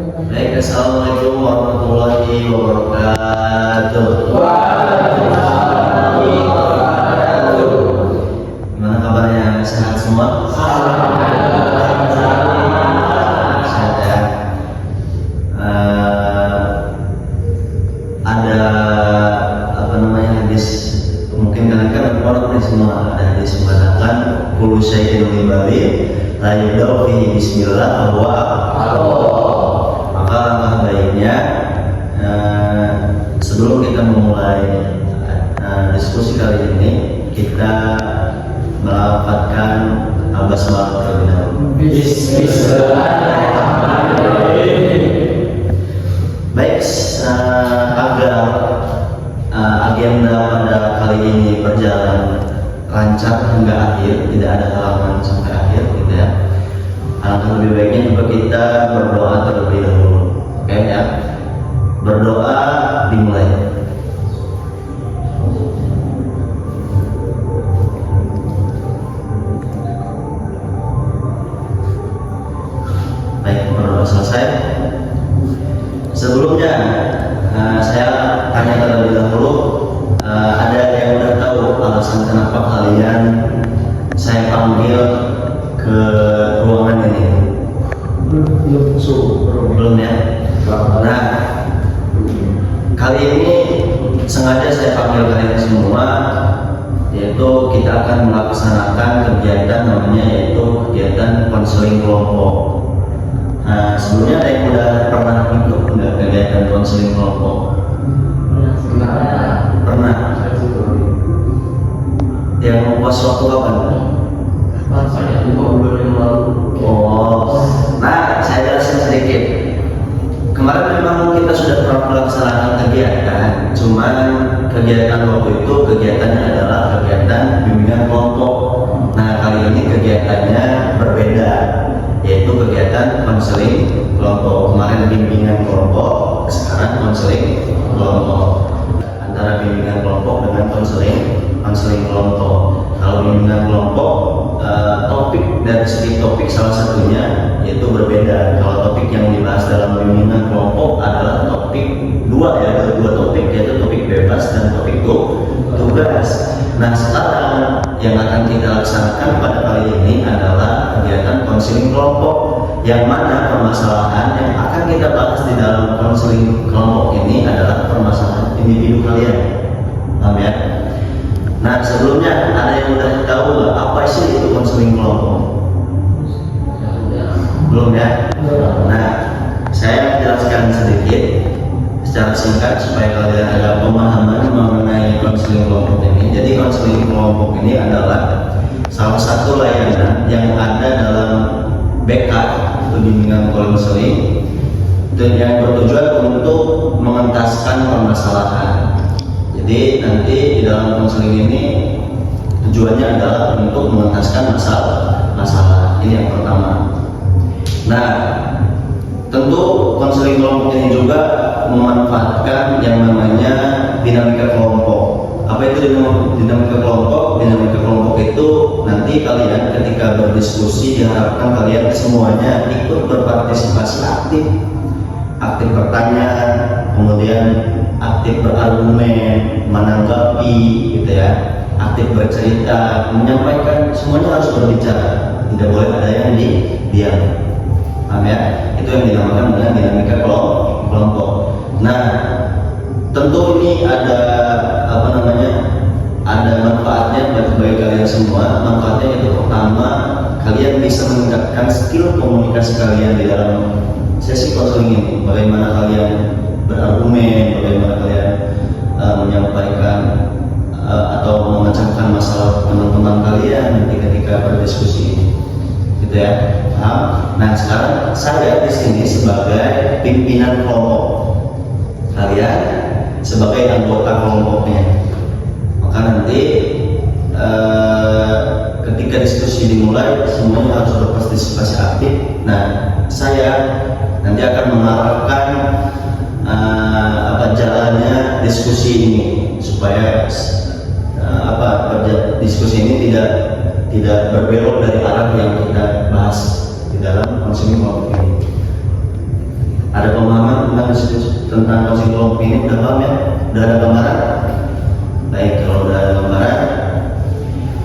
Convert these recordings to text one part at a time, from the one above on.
Baik, assalamualaikum warahmatullahi wabarakatuh. Gimana kabarnya? Sehat semua? Sehat ya. Ada hadis, mungkin kalian kan orang nih semua, ada hadis mengatakan kullu syai'in libari la yabda'u fihi bismillah bahwa maka langkah baiknya sebelum kita memulai diskusi kali ini kita melafadzkan basmalah terlebih dahulu. Bismillahirrahmanirrahim. Baik, agar agenda pada kali ini berjalan lancar hingga akhir, tidak ada halangan sampai akhir, gitu ya. Alangkah lebih baiknya juga kita berdoa terlebih dahulu, oke ya. Berdoa dimulai. Baik, berdoa selesai. Sebelumnya saya tanya terlebih dahulu, ada yang udah tahu alasan kenapa kalian saya panggil ke ruangan ini? Belum ya? Nah, kali ini sengaja saya panggil kalian semua, yaitu kita akan melaksanakan kegiatan namanya yaitu kegiatan konseling kelompok. Nah, sebelumnya ada yang udah pernah ikut nggak kegiatan konseling kelompok? Pernah. Yang pas waktu kapan? Saya 2 bulan yang lalu. Oh, nah saya jelasin sedikit. Kemarin memang kita sudah pernah melaksanakan kegiatan, cuman kegiatan waktu itu kegiatannya adalah kegiatan bimbingan kelompok. Nah, kali ini kegiatannya berbeda, yaitu kegiatan konseling kelompok. Kemarin bimbingan kelompok, sekarang konseling kelompok. Antara bimbingan kelompok dengan konseling kelompok. Kalau bimbingan kelompok, topik dari segi topik salah satunya yaitu berbeda. Kalau topik yang dibahas dalam bimbingan kelompok adalah topik dua topik, yaitu topik bebas dan topik tugas. Nah, sekarang yang akan kita laksanakan pada kali ini adalah kegiatan konseling kelompok, yang mana permasalahan yang akan kita bahas di dalam konseling kelompok ini adalah permasalahan individu kalian. Paham ya? Nah, sebelumnya ada yang udah tahu nggak apa sih itu konseling kelompok? Belum ya? Nah, saya jelaskan sedikit secara singkat supaya kalian ada pemahaman mengenai konseling kelompok ini. Jadi konseling kelompok ini adalah salah satu layanan yang ada dalam BK atau bimbingan konseling, dan yang bertujuan untuk mengentaskan permasalahan. Jadi nanti di dalam konseling ini tujuannya adalah untuk mengentaskan masalah. Ini yang pertama. Nah, tentu konseling kelompok ini juga memanfaatkan yang namanya dinamika kelompok. Apa itu dinamika kelompok? Dinamika kelompok itu nanti kalian ketika berdiskusi diharapkan kalian semuanya ikut berpartisipasi aktif bertanya, kemudian aktif berargumen, menanggapi, gitu ya, aktif bercerita, menyampaikan, semuanya harus berbicara, tidak boleh ada yang diam. Paham ya? Itu yang dinamakan dengan dinamika kelompok. Nah, tentu ini ada ada manfaatnya bagi kalian semua. Manfaatnya itu pertama, kalian bisa meningkatkan skill komunikasi kalian di dalam sesi konseling ini. Bagaimana kalian berargumen, bagaimana kalian menyampaikan atau memecahkan masalah teman-teman kalian ketika berdiskusi ini, gitu ya. Nah, sekarang saya di sini sebagai pimpinan kelompok, kalian sebagai anggota kelompoknya. Maka nanti ketika diskusi dimulai, semuanya harus berpartisipasi aktif. Nah, saya nanti akan mengarahkan jalannya diskusi ini supaya diskusi ini tidak berbelok dari arah yang kita bahas di dalam konseling kelompok ini. Ada pemahaman tentang konseling kelompok ini? Udah paham ya? Udah ada gambaran? Baik, kalau udah ada gambaran,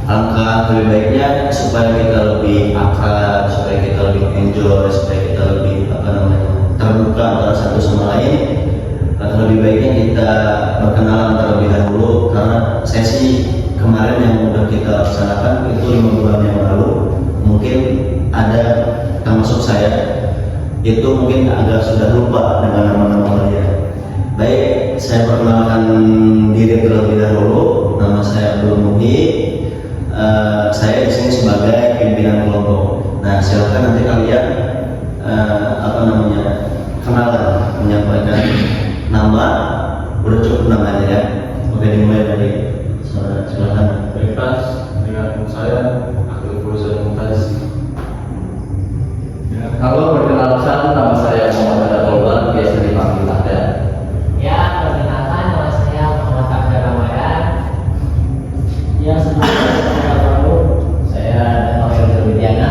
alangkah lebih baiknya supaya kita lebih akrab, supaya kita lebih enjoy, supaya kita lebih terbuka antara satu sama lain. Lebih baiknya kita berkenalan terlebih dahulu, karena sesi kemarin yang udah kita laksanakan itu 5 bulan yang lalu, mungkin ada termasuk saya itu mungkin agak sudah lupa dengan nama-nama kalian. Baik, saya perkenalkan diri terlebih dahulu. Nama saya Abdul Muhi. Saya di sini sebagai pimpinan kelompok. Nah, silakan nanti kalian kenalan, menyampaikan nama. Udah cukup namanya ya. Oke, dimulai dari silakan. Bebas dengan saya Abdul Fauzan Mumtaz. Halo, perkenalkan nama saya Muhammad Abdullah, biasa dipanggil Ada. Ya, perkenalkan nama saya Muhammad Abdul Ramadan. Ya, sebelumnya saya baru saya Novel Widiana.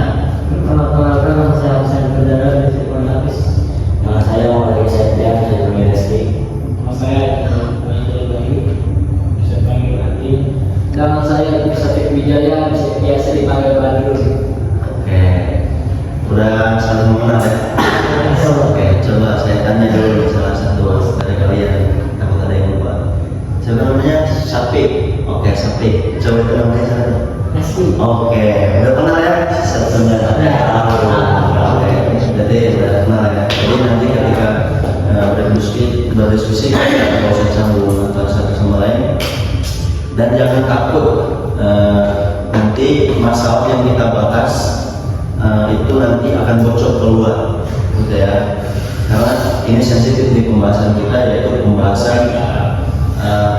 Perkenalkan nama saya Husain Berdara dari Sekolah Lapis. Nama saya Muhammad Septian dari Universiti. Nama saya Muhammad Bayu, bisa panggil Ati. Nama saya Satif Wijaya, biasa dipanggil Badrul. Oke, udah saling mengenal ya. Oke, coba saya tanya dulu salah satu dari kalian, takut ada yang lupa. Siapa namanya? Sapi. Oke, Sapi. Coba itu namanya siapa? Nasi. Oke, udah kenal ya? Satunya. Oke, jadi udah kenal ya. Jadi nanti ketika berdiskusi kita proses sambung antara satu sama lain. Dan jangan takut, nanti masalah yang kita bahas itu nanti akan bocor keluar, gitu ya. Karena ini sensitif di pembahasan kita, yaitu pembahasan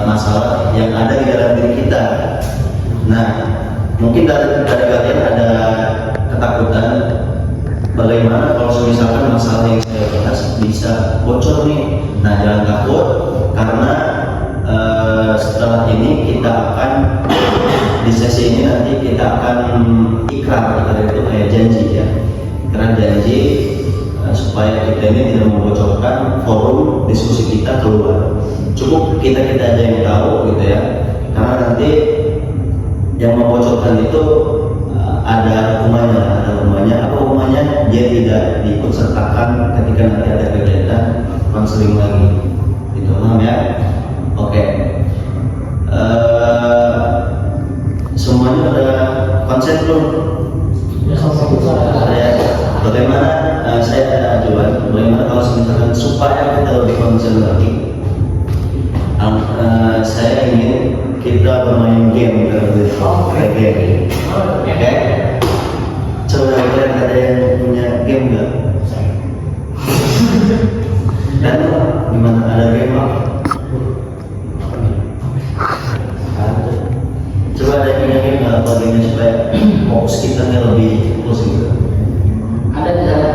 masalah yang ada di dalam diri kita. Nah, mungkin dari kalian ada ketakutan bagaimana kalau misalkan masalah yang saya bahas bisa bocor nih. Nah, jangan takut, karena setelah ini kita akan di sesi ini nanti kita akan ikrar, itu kayak janji ya, karena janji supaya kita ini tidak membocorkan forum diskusi kita keluar. Cukup kita aja yang tahu, gitu ya, karena nanti yang membocorkan itu ada hukumannya. Apa hukumannya? Dia tidak diikut sertakan ketika nanti ada kegiatan konseling lagi, gitu, paham ya? Oke. Semuanya ada konsep belum? Bagaimana saya ada ajuan, bagaimana kalau misalkan supaya kita lebih konsen lagi, saya ingin kita bermain game terlebih dahulu. Oke. Coba kalian ada yang punya game nggak? Dan gimana, ada game apa? Coba ada yang punya game nggak, bagaimana supaya fokus kita lebih fokus gitu? Ada di sana.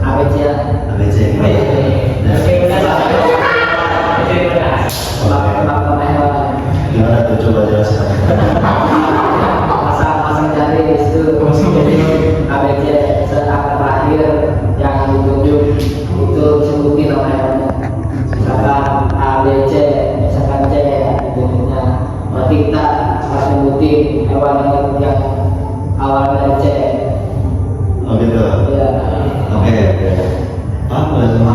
ABC. ABC. Gimana tuh, coba jelaskan. Pasang jari itu ABC seangka terakhir yang ditunjuk itu sebutin namanya. Misalkan ABC, misalkan C ditunjuknya. Berarti kita harus sebutin hewan yang awal dari C. Oh gitu. Ya. Oke. Apa semua?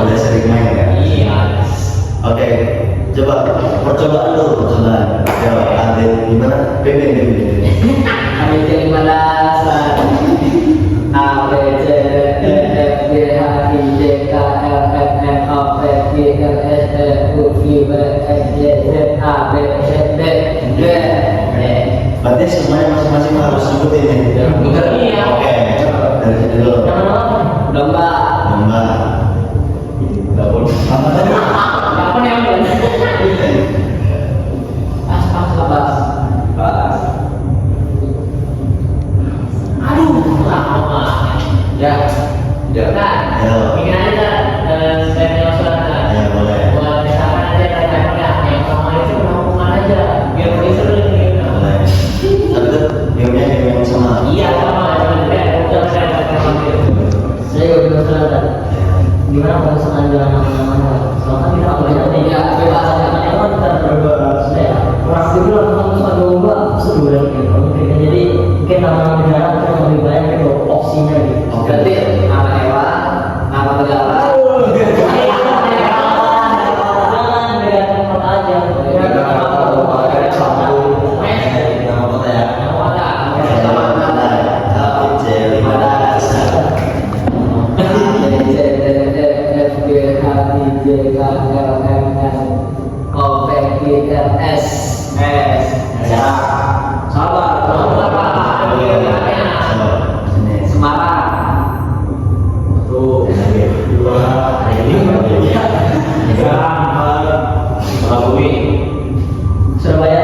Udah sering main ya? Iya. Oke, coba percobaan dulu, percobaan. Coba ada gimana? Pimpin. ABC 15. A B C D E F G H I J K L M N O P Q R S T U V W X Y Z A B C D D. Berarti semuanya masing-masing harus sebutin ya? Iya. Oke, dari sini dulu. Domba. Domba. Dapur. Apa nih yang pas. Aduh, lama. Ya. Nah, Ayo. bikin aja saya punya surat. Ya boleh. Buat misalkan aja tanya-tanya yang sama itu hukuman aja biar lebih seru nih. Boleh. Tapi tuh gamenya game yang sama. Iya sama, udah saya sengaja nama-namanya. Soalnya kita banyak nih. Ya, kebebasan. Kan kita bebas. Ya, orang itu langsung ada lomba sebulan gitu. Jadi mungkin nama negara kita lebih banyak itu opsinya gitu. Berarti nama hewan, nama negara. Nama kota ya. Surabaya,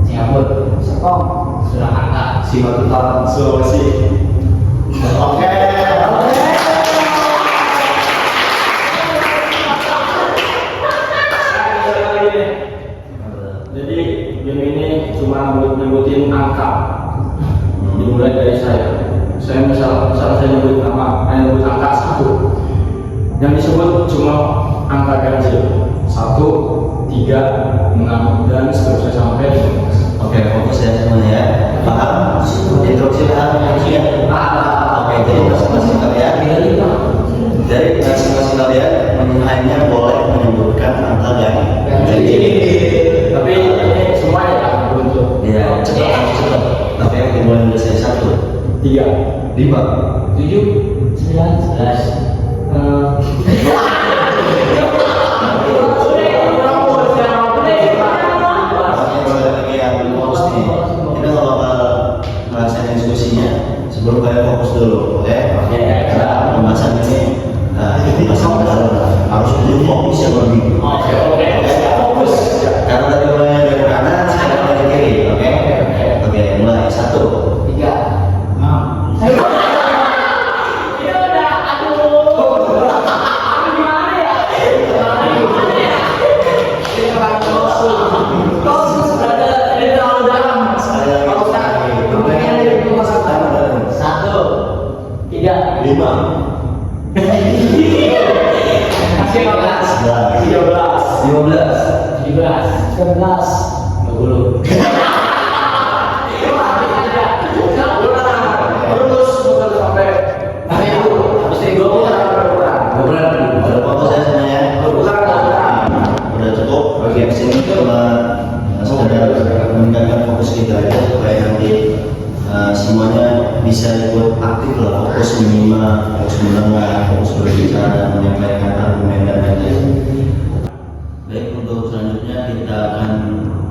Singapura, Serpong, Surakarta, Simatupang, Sulawesi. Oke. Jadi game ini cuma nyebutin angka. Dimulai dari saya. Misal saya nyebut nama, nyebut angka 1. Yang disebut cuma angka ganjil 1, 3, 6 dan seterusnya sampai 15. Oke, fokus ya semuanya ya. Paham? Instruksi paham? Ya. Oke, jadi masing-masing kalian dari masing-masing kalian hanya boleh menyebutkan angka ganjil. Tapi semuanya kan beruntun. Ya, cepat. Tapi yang dimulai dari saya 1, 3, 5, 7, 9, 11. Sebelum kalian fokus dulu, oke? Pembahasan ini, pembahasan dalam harus dulu fokus yang lebih. Fokus. Karena tadi mulai dari kanan, sekarang dari kiri, oke? Oke, mulai 1, 3. lima, 20. terus muter sampai habis itu Udah fokus ya semuanya. Udah cukup. Oke, sini cuma sekedar meningkatkan fokus kita aja supaya nanti semuanya bisa ikut aktif lah, fokus menyimak, fokus mendengar, fokus berbicara, menyampaikan argumen dan lain-lain. Baik, untuk selanjutnya kita akan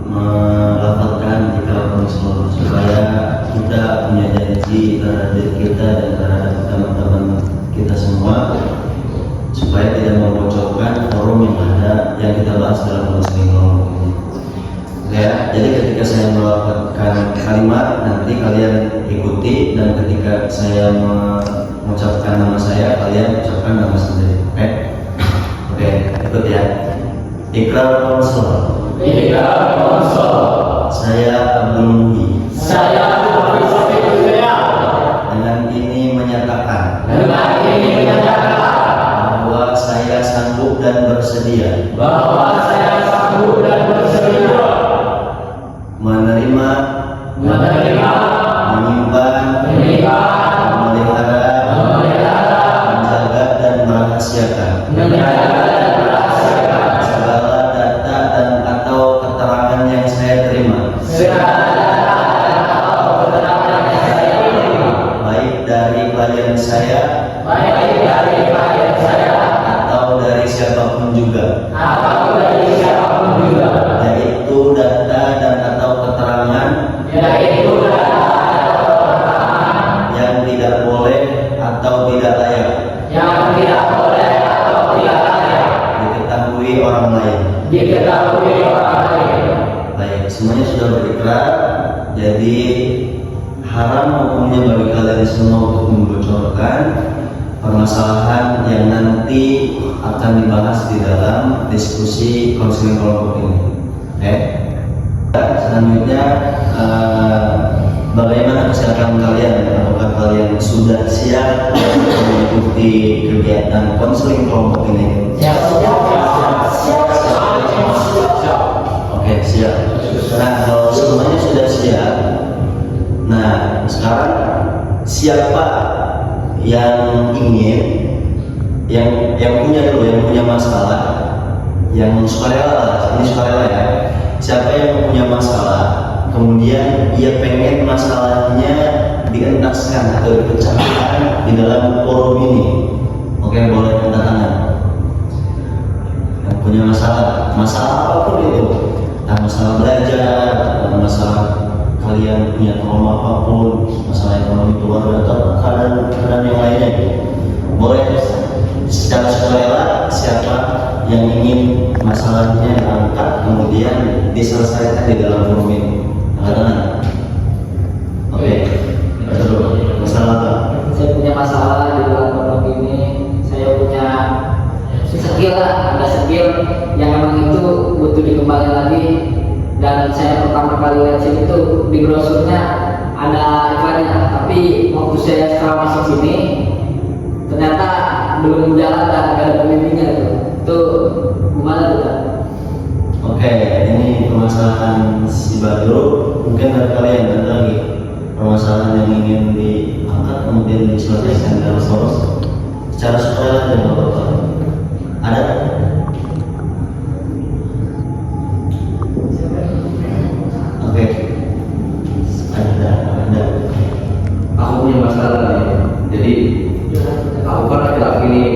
melafalkan ikrar konselor supaya kita punya janji terhadap diri kita dan terhadap teman-teman kita semua supaya tidak membocorkan forum yang ada yang kita bahas dalam konseling kelompok ini. Ya, jadi ketika saya melafalkan kalimat nanti kalian ikuti dan ketika saya mengucapkan nama saya kalian ucapkan nama sendiri. Oke, ikut ya. Ikrar konselor. Saya Abdul Muhi. Dengan ini menyatakan bahwa saya sanggup dan bersedia menerima, menyimpan, memelihara, menjaga dan merahasiakan segala data dan atau keterangan yang saya terima, baik dari klien saya atau dari siapapun juga, yaitu data dan atau keterangan yang tidak boleh atau tidak layak diketahui orang lain. Baik, semuanya sudah berikrar, jadi haram hukumnya bagi kalian semua untuk membocorkan permasalahan yang nanti akan dibahas di dalam diskusi konseling kelompok ini. Selanjutnya bagaimana kesehatan kalian? Apakah kalian sudah siap untuk mengikuti kegiatan konseling kelompok ini? Oke, siap. Nah, kalau semuanya sudah siap, nah sekarang siapa yang ingin, yang punya masalah, yang sukarela, ini sukarela ya. Siapa yang punya masalah, kemudian ia pengen masalahnya dientaskan atau dipecahkan di dalam forum ini, oke, boleh angkat tangan. Yang punya masalah apapun itu, masalah belajar, masalah kalian punya trauma apapun, masalah ekonomi keluarga atau keadaan yang lainnya, boleh secara sukarela siapa yang ingin masalahnya diangkat kemudian diselesaikan di dalam forum ini. Angkat tangan. Oke, betul. Masalah apa? Saya punya masalah di dalam kelompok ini. Saya punya skill lah, ada skill yang memang itu butuh dikembangin lagi. Dan saya pertama kali lihat sini tuh di brosurnya ada iklannya, tapi waktu saya setelah masuk sini ternyata belum jalan dan gak ada pembimbingnya tuh. Gimana tuh Kak? Oke, ini permasalahan si Badro. Mungkin dari kalian ada lagi permasalahan yang ingin diangkat kemudian diselesaikan dalam forum secara sukarela dan apa-apa. Ada? Oke. Ada. Aku punya masalah nih. Jadi aku kan laki-laki nih.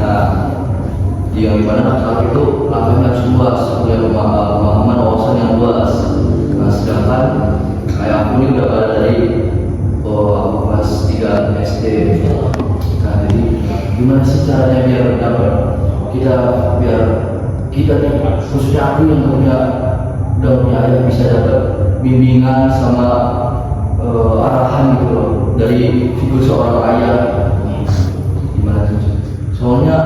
Nah, yang dimana laki-laki itu lakinya harus luas, punya pemahaman wawasan yang luas. Nah, sedangkan kayak aku ini udah ada dari aku kelas 3 SD. Nah, jadi gimana sih caranya biar dapat biar kita nih, khususnya aku yang udah punya ayah, bisa dapat bimbingan sama arahan gitu loh dari figur seorang ayah. Gimana sih? Soalnya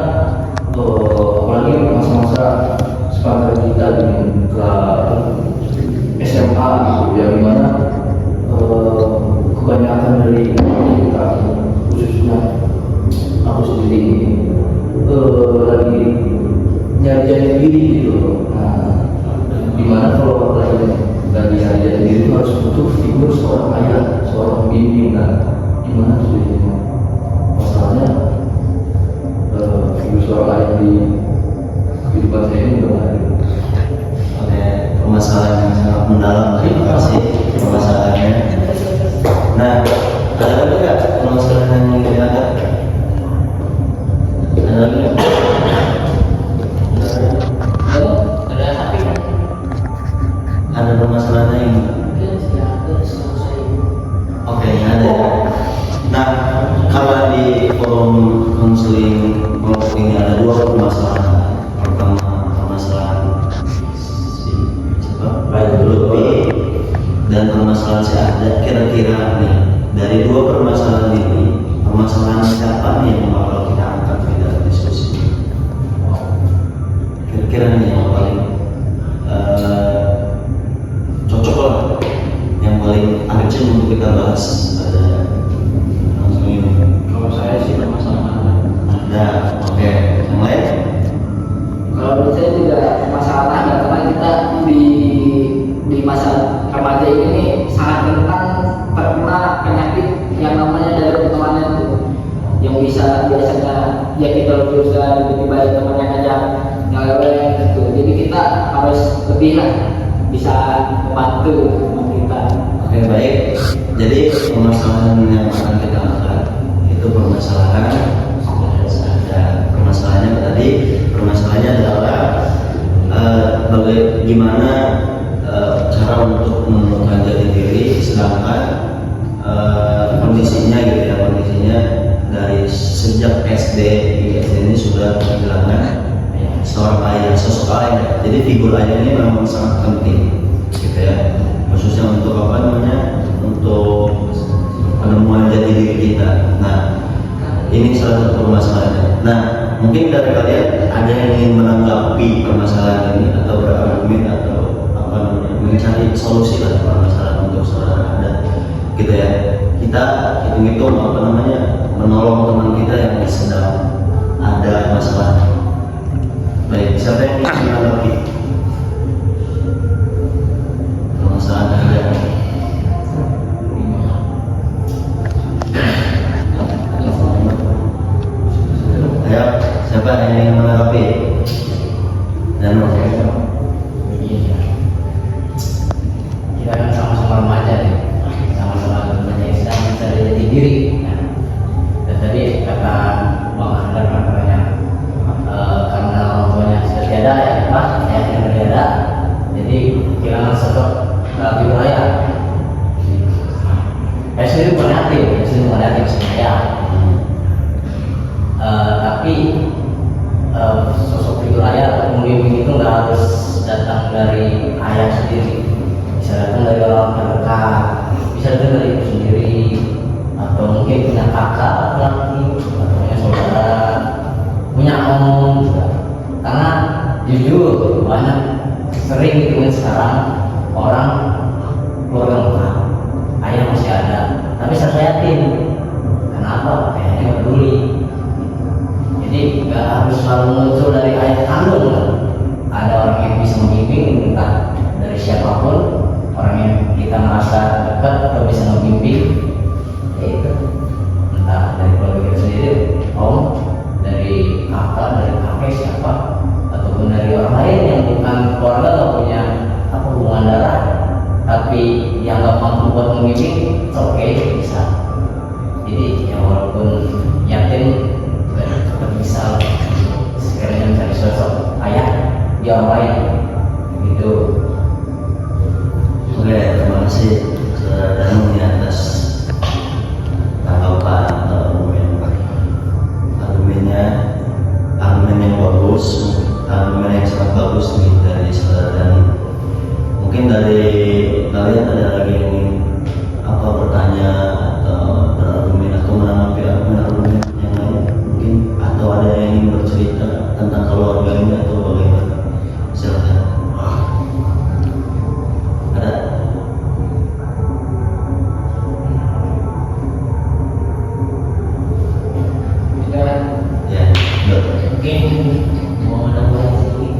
apalagi masa-masa sepanjang kita ke SMA gitu, yang dimana kebanyakan dari kita, khususnya aku sendiri lagi nyari-nyari diri gitu. Nah, dimana kalau lagi nyari-nyari diri itu harus butuh figur seorang ayah, seorang pembimbing. Nah, gimana tuh ini? Masalahnya figur seorang ayah di kehidupan saya ini udah ada. Oke, permasalahan yang sangat mendalam. Terima kasih permasalahannya. Nah, ada lagi nggak permasalahan yang ingin diangkat? Ada lagi nggak? Ada sapi kan? Ada permasalahan yang oke, ada ya. Nah, kalau di forum konseling kelompok ini ada dua permasalahan. Pertama, permasalahan si Bayu dan permasalahan si Ada. Kira-kira nih, dari dua permasalahan ini, permasalahan siapa nih yang bakal kita angkat di dalam diskusi? Kira-kira nih yang paling cocok lah, yang paling urgent untuk kita bahas. Ada langsung ini. Kalau saya sih permasalahan Ada, oke. Yang lain? Kalau menurut saya juga masalah ada, karena kita di masa remaja ini sangat rentan terkena penyakit yang namanya dari temannya itu, yang bisa biasanya ya kita berusaha tiba-tiba ada temannya ngajak nyeleweng gitu. Jadi kita harus lebih lah bisa membantu teman kita. Oke, baik. Jadi permasalahan yang akan kita angkat itu permasalahan permasalahannya tadi, permasalahannya adalah bagaimana cara untuk menemukan jati diri, sedangkan kondisinya gitu ya, kondisinya dari sejak SD ini sudah kehilangan seorang ayah, sosok ayah. Jadi figur ayah ini memang sangat penting gitu ya, khususnya untuk apa namanya, untuk penemuan jati diri kita. Nah, ini salah satu permasalahannya. Nah, mungkin dari kalian ada yang ingin menanggapi permasalahan ini atau berargumen atau apa namanya, mencari solusi lah permasalahan untuk saudara Ada. gitu ya. Kita hitung-hitung apa namanya menolong teman kita yang sedang ada masalah. Baik, siapa yang ingin menanggapi? Masalah ada. Ayo, siapa yang ingin menanggapi? Dan Kita kan sama-sama remaja nih, sama-sama remaja yang sedang mencari jati diri. Nah, dan tadi kata Bang Andar katanya karena orang tuanya sudah tiada ya Pak, saya tidak tiada, jadi kehilangan sosok figur ayah. Saya sendiri bukan yatim sebenarnya. Tapi sosok figur ayah atau pembimbing itu nggak harus datang dari ayah sendiri, bisa datang dari orang terdekat, bisa datang dari ibu sendiri, atau mungkin punya kakak laki atau punya saudara, punya om juga. Karena jujur banyak sering gitu kan sekarang orang keluarga lengkap, ayah masih ada, tapi saya yatim. Kenapa? Kayaknya nggak peduli. Jadi nggak harus selalu muncul dari ayah kandung kan? Ada orang yang bisa membimbing, entah dari siapapun, orang yang kita merasa dekat atau bisa membimbing, yaitu entah dari keluarga kita sendiri, om, dari kakak, dari kakek siapa, ataupun dari orang lain yang bukan keluarga, nggak punya apa hubungan darah, tapi yang nggak mampu buat membimbing, oke, bisa. Jadi ya walaupun yatim tetap bisa sekiranya mencari sosok ayah di orang lain gitu. Oke, terima kasih Saudara Danu di atas tanggapan atau argumen yang bagus, argumen yang sangat bagus nih dari Saudara Danu. Mungkin dari kalian ada lagi yang ingin apa bertanya atau berargumen atau menanggapi argumen yang lain mungkin, atau ada yang ingin bercerita tentang keluarga ini atau bagaimana? Silakan. Ada? Ya, betul. Mungkin mau menambah sedikit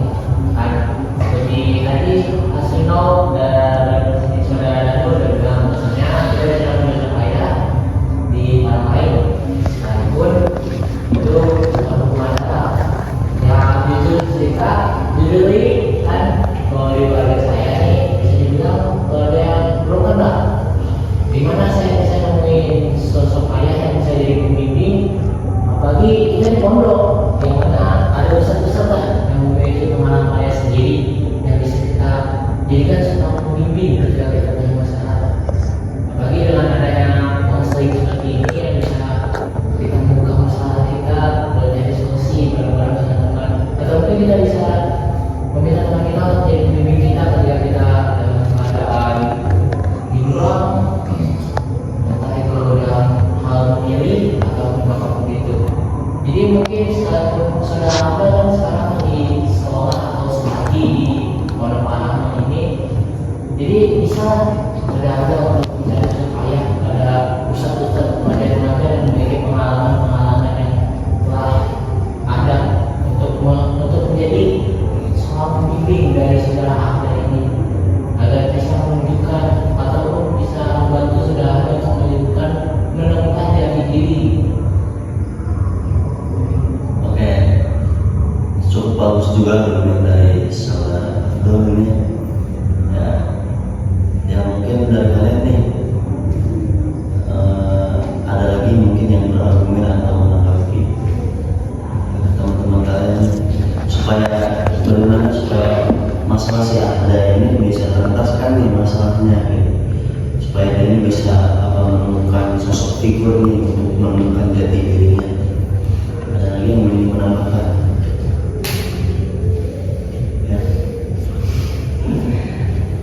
kan, seperti tadi Asino dari saudara itu udah bilang maksudnya kita tidak punya ayah di orang lain, sekalipun itu bukan hubungan darah. Ya jujur cerita, jujur ini kan kalau di keluarga saya ini bisa dibilang keluarga yang belum kenal. Dimana saya bisa nemuin sosok ayah yang bisa jadi pembimbing, apalagi kita di pondok yang mana ada ustadz-ustadz yang memiliki pemahaman ayah sendiri yang bisa kita jadikan sebagai pembimbing ketika kita punya masalah. Apalagi dengan adanya konseling seperti ini yang bisa kita membuka masalah kita, mencari solusi bareng-bareng dengan teman, atau mungkin kita bisa meminta teman kita untuk jadi pembimbing kita ketika kita dalam keadaan bingung, entah itu dalam hal memilih atau apapun itu. Jadi mungkin saudara Anda kan sekarang di sekolah atau studi di pondok anak ini, jadi bisa ada untuk mencari supaya ada ustadz-ustadz remaja-remaja yang memiliki pengalaman yang telah ada untuk menjadi seorang pembimbing dari saudara Anda ini, agar bisa menunjukkan ataupun bisa membantu saudara Anda untuk menemukan jati diri. Cukup bagus juga argumen dari Saudara Abdul ini. Ya mungkin dari kalian nih ada lagi mungkin yang berargumen atau menanggapi teman-teman kalian supaya bagaimana supaya masalah si ada ini bisa terentaskan nih masalahnya gitu. Supaya dia ini bisa menemukan sosok figur nih untuk menemukan jati dirinya. Ada lagi yang ingin menambahkan?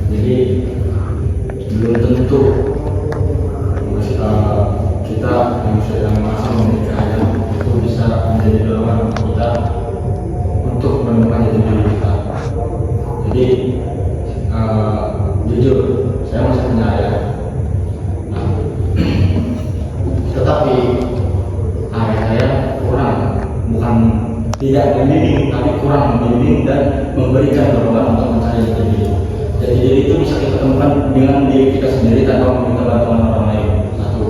Jadi belum tentu kita yang sedang merasa memiliki ayah itu bisa menjadi dorongan kita untuk menemukan jati diri kita. Jadi jujur saya masih punya ayah. Nah, tidak membimbing tapi kurang membimbing dan memberikan dorongan untuk mencari jati diri. Jati diri itu bisa kita temukan dengan diri kita sendiri tanpa meminta bantuan orang lain. Satu.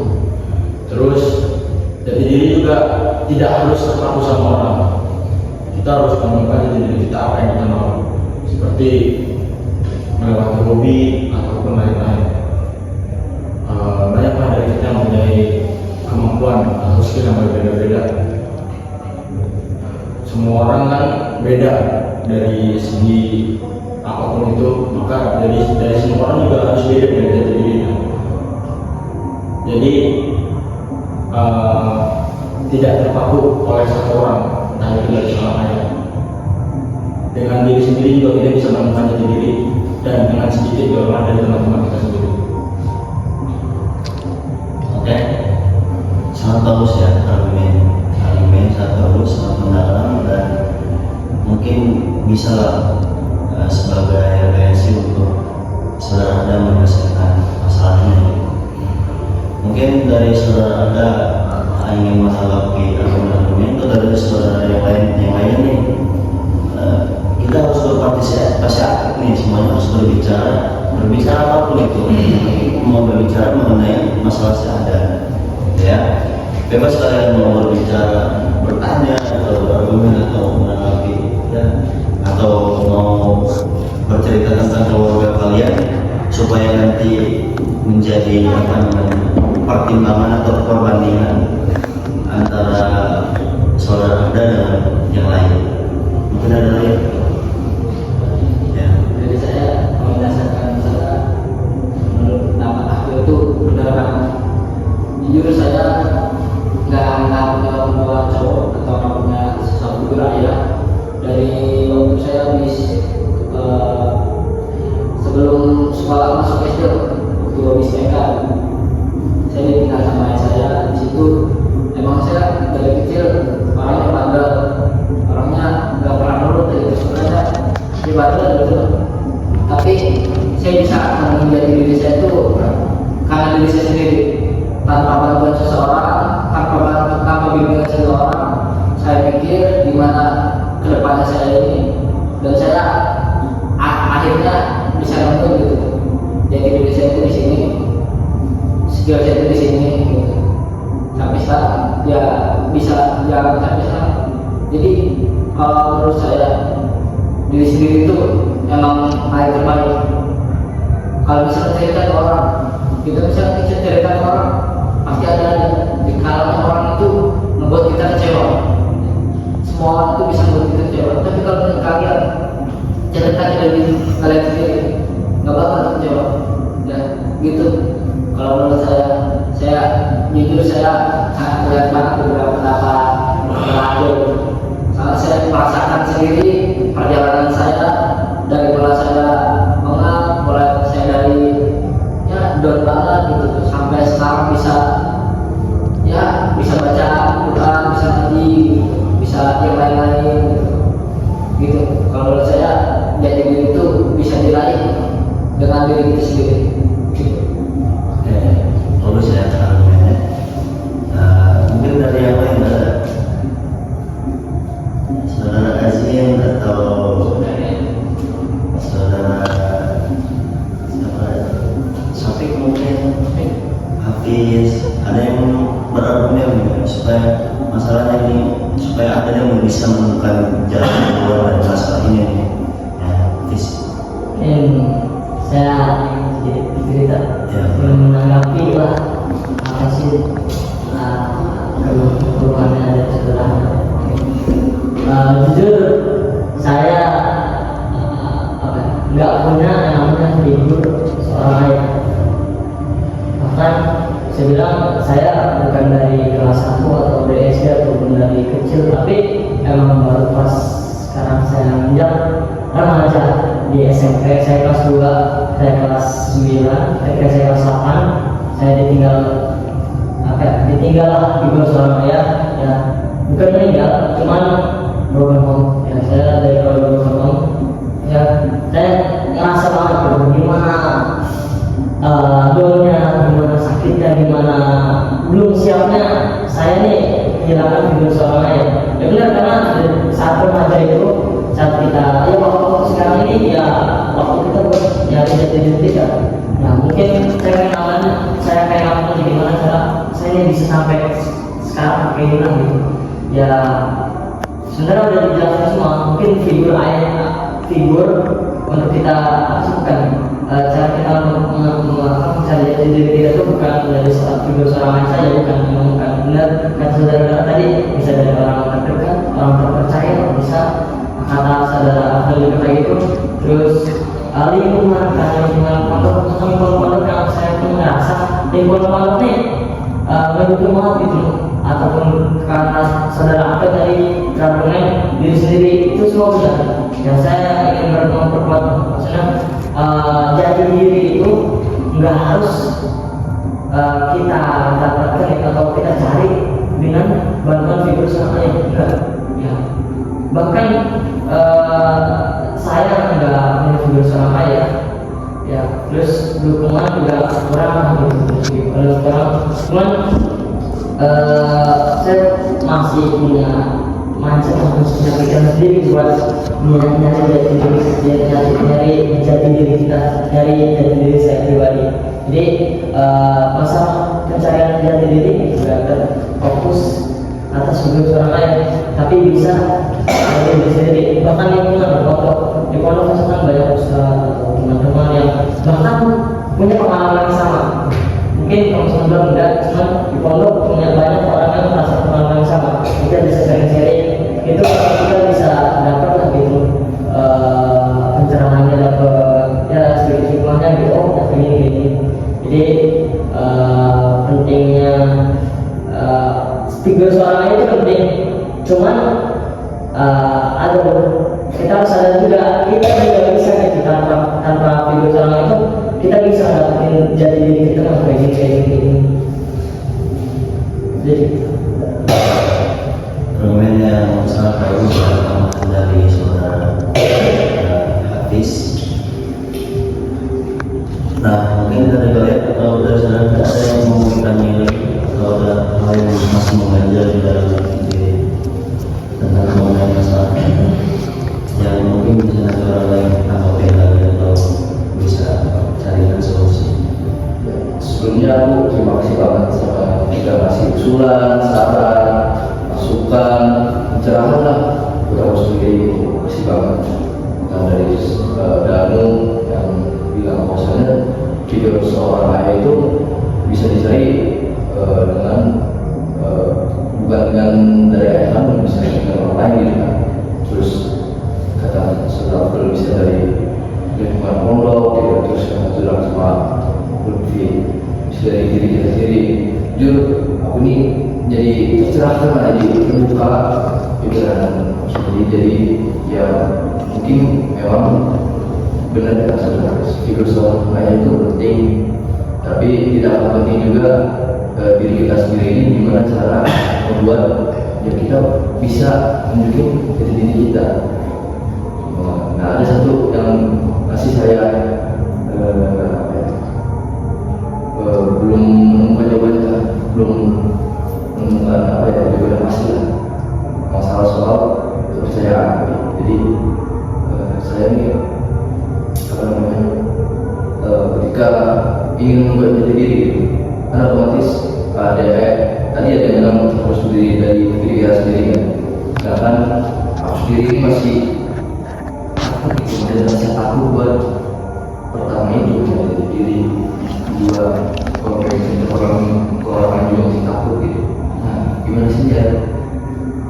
Terus jati diri juga tidak harus terpaku sama orang. Kita harus menemukan jati diri kita apa yang kita mau, seperti melewati hobi ataupun lain-lain. Banyak dari kita yang mempunyai kemampuan atau skill yang berbeda-beda. Semua orang kan beda dari segi apapun itu, maka dari semua orang juga harus beda dari jati dirinya. Jadi tidak terpaku oleh satu orang, entah itu dari seorang ayah. Dengan diri sendiri juga kita bisa menemukan jati diri, dan dengan sedikit dorongan dari teman-teman kita sendiri. Oke, sangat bagus ya Kalimin sangat bagus, sangat mendalam, dan mungkin bisa sebagai referensi untuk saudara Anda menyelesaikan masalahnya. Mungkin dari saudara Anda ingin menanggapi argumen atau dari saudara yang lain nih, kita harus berpartisipasi aktif nih, semuanya harus berbicara apapun itu, mau berbicara mengenai masalah yang ada, ya bebas kalian mau berbicara, bertanya atau berargumen atau menanggapi, ya, atau mau bercerita tentang keluarga kalian supaya nanti menjadi pertimbangan atau perbandingan antara saudara Anda dengan yang lain. Mungkin ada lain? Ya. Dari saya berdasarkan saya, menurut pendapat aku itu benar banget. Jujur saya nggak punya orang tua cowok atau nggak punya sesuatu gerak ya. Dari waktu saya sebelum sekolah masuk SD, waktu habis TK, saya ditinggal sama ayah saya. Di situ emang saya dari kecil orangnya bandel, orangnya nggak pernah nurut, dari sebenarnya di bandel gitu. Tapi saya bisa menjadi diri saya itu karena diri saya sendiri, tanpa bantuan seseorang, tanpa bimbingan seseorang. Saya pikir gimana kedepannya saya ini, dan saya akhirnya bisa nonton gitu. Jadi diri saya itu di sini, skill saya itu di sini gitu. Sampai sekarang ya bisa jalan sampai sekarang. Jadi kalau menurut saya diri sendiri itu emang paling terbaik. Kalau misalnya cerita ke orang, kita bisa cerita ke orang, pasti ada di kalangan orang itu membuat kita kecewa. Semua orang itu bisa membuat kita kecewa. Tapi kalau kalian cerita ke diri kalian sendiri, nggak bakal kecewa. Ya gitu. Kalau menurut saya jujur saya sangat melihat banget beberapa terakhir. Karena saya merasakan sendiri perjalanan saya dari mulai saya mengenal, mulai saya dari ya down banget gitu sampai sekarang bisa baca Quran, bisa ngaji, bisa yang lain-lain gitu. Kalau menurut saya jati diri itu bisa diraih dengan diri kita sendiri. Gitu. Oke, bagus ya argumennya. Mungkin dari yang lain ada saudara Azim atau saudara siapa? Syafiq mungkin, Hafiz, ada yang berargumen supaya masalahnya ini, supaya ada yang bisa menemukan jalan keluar dari masalah ini. Ya, Hafiz. Saya sedikit cerita Ya. menanggapi lah apa sih keluhannya dari saudara. Jujur saya nggak punya yang namanya figur seorang ayah. Bahkan saya bilang saya bukan dari kelas 1 atau dari SD ataupun dari kecil, tapi emang baru pas sekarang saya menjak remaja di SMP. Saya kelas 2, saya kelas 9, ketika saya kelas 8 saya ditinggal figur seorang ayah. Ya bukan meninggal, cuman broken home. Ya saya dari broken home. Ya saya ngerasa banget gimana doanya, gimana sakitnya, gimana belum siapnya saya nih kehilangan figur seorang ayah. Ya benar, karena saat saat remaja itu, saat kita ya waktu sekarang ini ya waktu kita buat nyari jati diri kita. Nah mungkin saya kenalan gimana cara saya ini bisa sampai sekarang kayak gini gitu. Ya sebenarnya udah dijelaskan semua. Mungkin figur untuk kita masukkan cara kita mencari jati diri kita itu bukan dari figur seorang lain saja, bukan benar kan saudara tadi, bisa dari orang terdekat, orang terpercaya, bisa kata saudara ahli kayak gitu. Terus lingkungan pondok yang saya pun merasa lingkungan pondok ini mendukung banget gitu, ataupun karena saudara apa tadi terapungnya diri sendiri itu semua benar. Dan saya ingin memperkuat maksudnya jati diri itu nggak harus kita dapatkan atau kita cari dengan bantuan figur seorang ayah, enggak ya. Bahkan saya nggak punya figur seorang ayah ya, terus dukungan juga kurang gitu. Kalau sekarang cuman saya masih punya mindset atau punya pikiran sendiri buat nyari jati diri kita, nyari jati diri saya pribadi. Jadi masalah pencarian jati diri juga fokus atas figur seorang ayah, tapi bisa dari diri sendiri. Bahkan lingkungan di pondok misalkan banyak ustaz atau teman-teman yang bahkan punya pengalaman yang sama. Mungkin kalau misalnya enggak, cuma di pondok punya banyak orang yang merasa pengalaman yang sama. Kita bisa sharing-sharing, itu kita bisa dapat lah gitu pencerahannya, dapat ya sedikit hikmahnya gitu. Oh gini. Jadi pentingnya figur seorang ayah itu penting. Cuman kita harus sadar juga kita juga bisa gitu, tanpa figur seorang ayah itu kita bisa dapetin jati diri kita kayak gini. Jadi argumen yang sangat bagus dari saudara Hafiz. Nah mungkin kita juga lihat atau dari saudara ada yang mau bertanya atau ada hal yang masih mengajar di dalam diri tentang mengenai masalah yang mungkin bisa nanti orang lain tanggapin lagi atau bisa carikan solusi. Sebelumnya aku terima kasih banget sama kita kasih usulan, saran, masukan, pencerahan lah buat aku sendiri. Terima kasih banget. Dan dari Danu yang bilang bahwasanya figur seorang ayah itu bisa dicari dengan bukan dengan dari ayah namun bisa dengan orang lain gitu kan. Terus kata saudara belum bisa dari lingkungan pondok, terus yang bilang sama Lutfi bisa dari diri kita sendiri. Jujur aku ini jadi tercerahkan, jadi terbuka pikiran jadi ya mungkin memang benar kata saudara figur seorang ayah itu penting, tapi tidak kalah penting juga diri kita sendiri ini gimana cara membuat ya kita bisa menunjukkan jati diri kita. Nah ada satu yang masih saya belum menemukan jawabannya, belum menemukan jawaban pasti lah masalah soal kepercayaan. Jadi saya ini ketika ingin membuat jati diri kan otomatis tadi ada yang bilang harus berdiri dari diri kita sendiri kan, sedangkan aku sendiri ini masih dan aku buat pertama itu menjadi diri, dua konvensi orang juga masih takut gitu. Nah gimana sih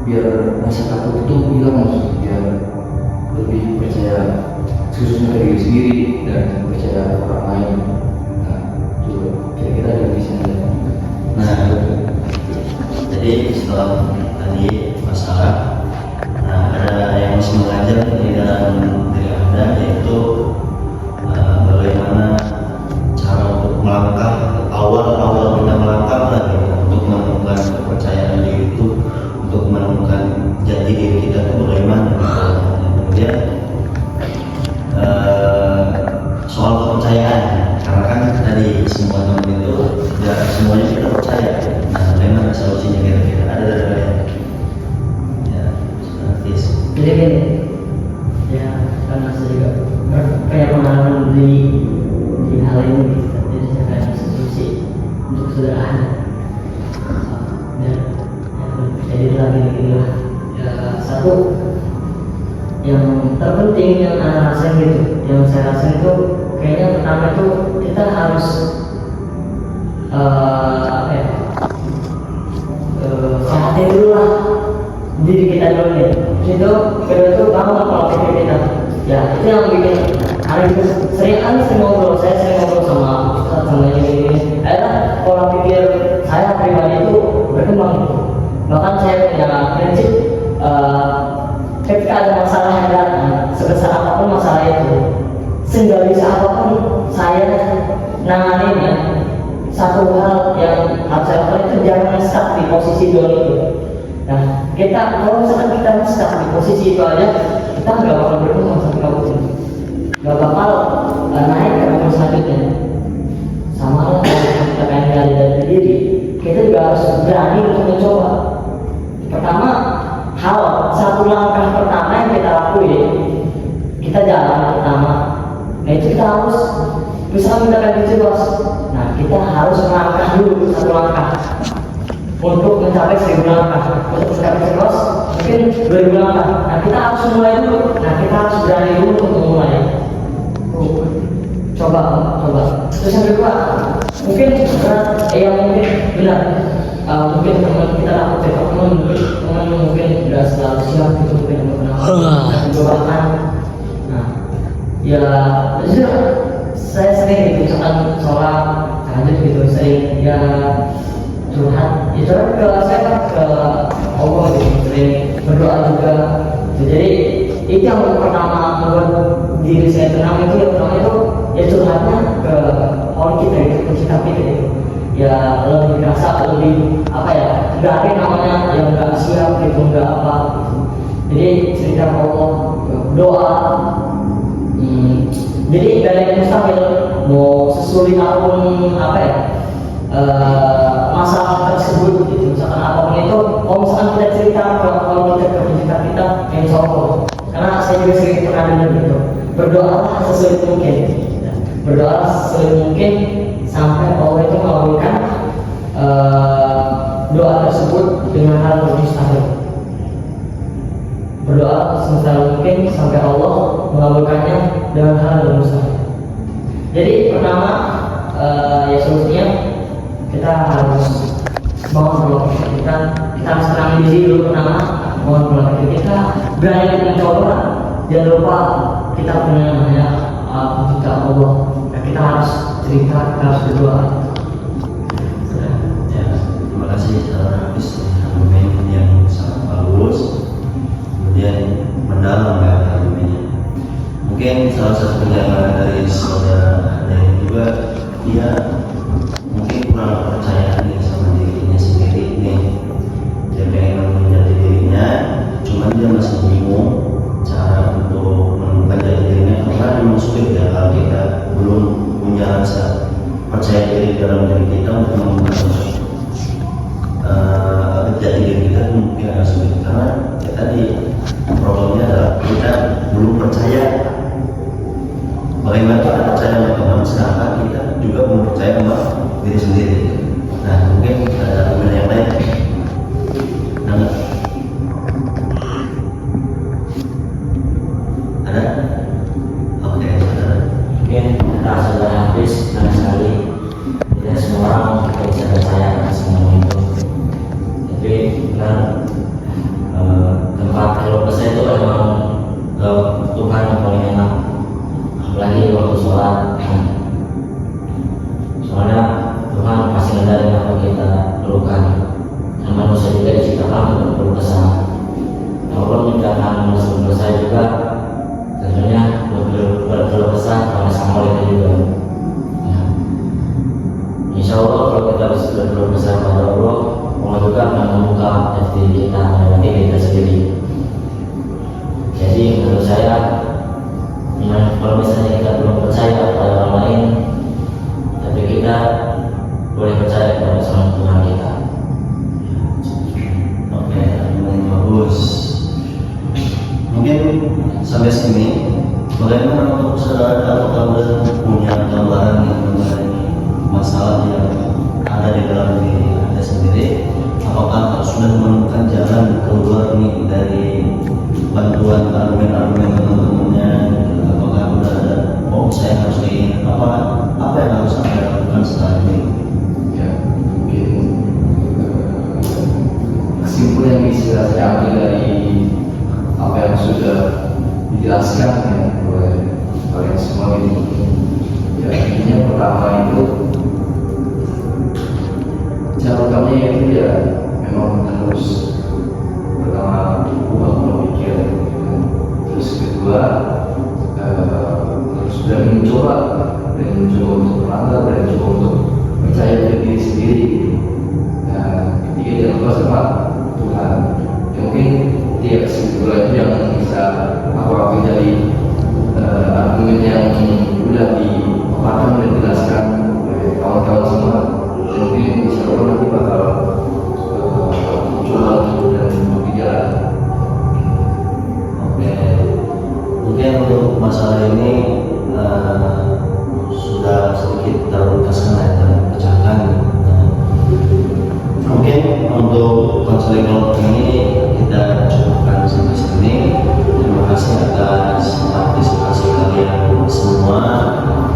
biar rasa takut itu hilang, maksudnya biar lebih percaya khususnya diri sendiri dan percaya orang lain. Nah itu kira-kira ada bisa. Nah jadi setelah tadi masalah, nah ada yang masih mengajar di dalam diri Anda, yaitu bagaimana cara untuk melangkah awal kita melangkah lagi untuk menemukan kepercayaan diri itu, untuk menemukan jati diri kita itu bagaimana. Kemudian soal kepercayaan, karena kan tadi semua teman itu ya semuanya kita percaya. Nah bagaimana solusinya kira-kira ada dari kalian? Ya, jadi gini ya, karena saya juga kayak pengalaman di hal ini, jadi saya kasih solusi untuk sederhana. Dan jadi lagi gini lah ya, satu yang terpenting yang saya rasain gitu, yang saya rasain itu kayaknya pertama itu kita harus sehatin dulu lah diri kita dulu nih. Itu kedua itu bangun pola pikir kita. Ya itu yang bikin hari itu sering ngobrol, saya sering ngobrol sama Ustaz sama ini. Akhirnya pola pikir saya pribadi itu berkembang. Bahkan saya punya prinsip ketika ada masalah yang datang, sebesar apapun masalah itu, sehingga bisa apapun saya nanganinnya, satu hal yang harus saya lakukan itu jangan stuck di posisi dulu itu. Nah, kita kalau misalkan kita stuck di posisi itu aja, kita nggak bakal berkembang sampai kapan, nggak bakal naik ke level selanjutnya. Sama lah kalau kita pengen dari diri, kita juga harus berani untuk mencoba. Pertama, satu langkah pertama yang kita lakuin, kita jalan pertama. Nah itu kita harus, misalnya kita akan bos, nah kita harus melangkah dulu satu langkah untuk mencapai 1000 langkah. Untuk mencapai bos, mungkin 2000 langkah. Nah kita harus mulai dulu. Nah kita harus berani dulu untuk memulai. Coba. Terus yang kedua, mungkin benar. Mungkin teman kita lakukan teman mungkin sudah selalu siap gitu, mungkin mencobakan. Nah, ya saya sering gitu, misalkan sholat tahajud gitu, sering ya curhat ke saya ke Allah gitu, sering berdoa juga. Jadi itu yang pertama membuat diri saya tenang itu, yang pertama itu ya curhatnya ke orang kita gitu, pencipta kita gitu. Ya lebih rasa lebih nggak ada namanya yang nggak siap gitu, nggak apa gitu. Jadi cerita ke Allah, doa. Jadi dari mustahil mau sesulit apapun masalah tersebut gitu, misalkan apapun itu, kalau misalkan kita cerita kalau kita ke pencipta kita yang Allah. Karena saya juga sering pernah dengar gitu, berdoa sesulit mungkin, berdoa sesulit mungkin sampai Allah itu mengabulkan doa tersebut dengan hal yang mustahil. Berdoa semustahil mungkin sampai Allah mengabulkannya dengan hal yang mustahil. Jadi pertama ya solusinya kita harus bangun pola pikir kita harus tenangin diri dulu pertama, bangun pola pikir kita, berani mencoba. Jangan lupa kita punya namanya pencipta Allah. Nah, kita harus cerita, kita harus berdoa. Ya, terima kasih saudara Hafiz, argumen yang sangat bagus, kemudian mendalam ya argumennya. Mungkin salah satu penjelasan dari saudara Ade juga, dia mungkin kurang percaya nih sama dirinya sendiri nih. Dia pengen menjadi dirinya, cuman dia masih bingung cara untuk menemukan jati dirinya, karena memang sulit ya kalau kita belum punya rasa percaya diri dalam diri kita untuk menemukan jati diri kita. Mungkin agak sulit karena ya tadi problemnya adalah kita belum percaya. Bagaimana kita percaya sama Tuhan sedangkan kita juga belum percaya sama diri sendiri. Nah mungkin ada argumen yang lain. Ada? Oke, saudara. Mungkin kata saudara Hafiz benar sekali, tidak semua orang bisa percaya akan semua itu. Tapi benar tempat kalau saya itu memang Tuhan yang paling enak, apalagi waktu sholat. Soalnya Tuhan pasti ngedarin apa kita perlukan, dan manusia juga diciptakan sampai sini, bagaimana untuk saudara, apakah sudah punya gambaran mengenai masalah yang ada di dalam diri Anda sendiri? Apakah sudah menemukan jalan keluar nih dari bantuan argumen-argumen teman-temannya? Apakah sudah ada, oh saya harus ini, apa yang harus saya lakukan setelah ini? Ya, mungkin kesimpulan yang bisa saya ambil dari apa yang sudah dijelaskan ya, oleh kalian semua ini, ya intinya pertama itu cara utamanya itu ya memang harus pertama ubah pola pikir, terus kedua harus berani mencoba untuk melanggar, berani mencoba untuk percaya diri sendiri. Nah, ketiga jangan lupa sama Tuhan. Ya, mungkin tiap kesimpulan itu yang bisa aku ambil dari argumen yang sudah dipaparkan dan dijelaskan oleh kawan-kawan semua. Dan mungkin insya Allah nanti bakal coba dan berjalan. Oke, mungkin untuk masalah ini sudah sedikit terlukaskan ya, terpecahkan. Mungkin untuk konseling kelompok ini kita cukupkan sampai sini. Terima kasih atas partisipasi kalian semua.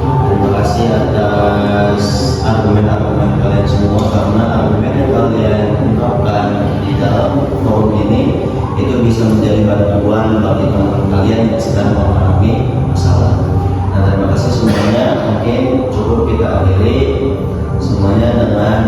Terima kasih atas argumen-argumen kalian semua, karena argumen yang kalian ungkapkan di dalam forum ini itu bisa menjadi bantuan bagi teman-teman kalian yang sedang mengalami masalah. Nah, terima kasih semuanya. Mungkin cukup kita akhiri semuanya dengan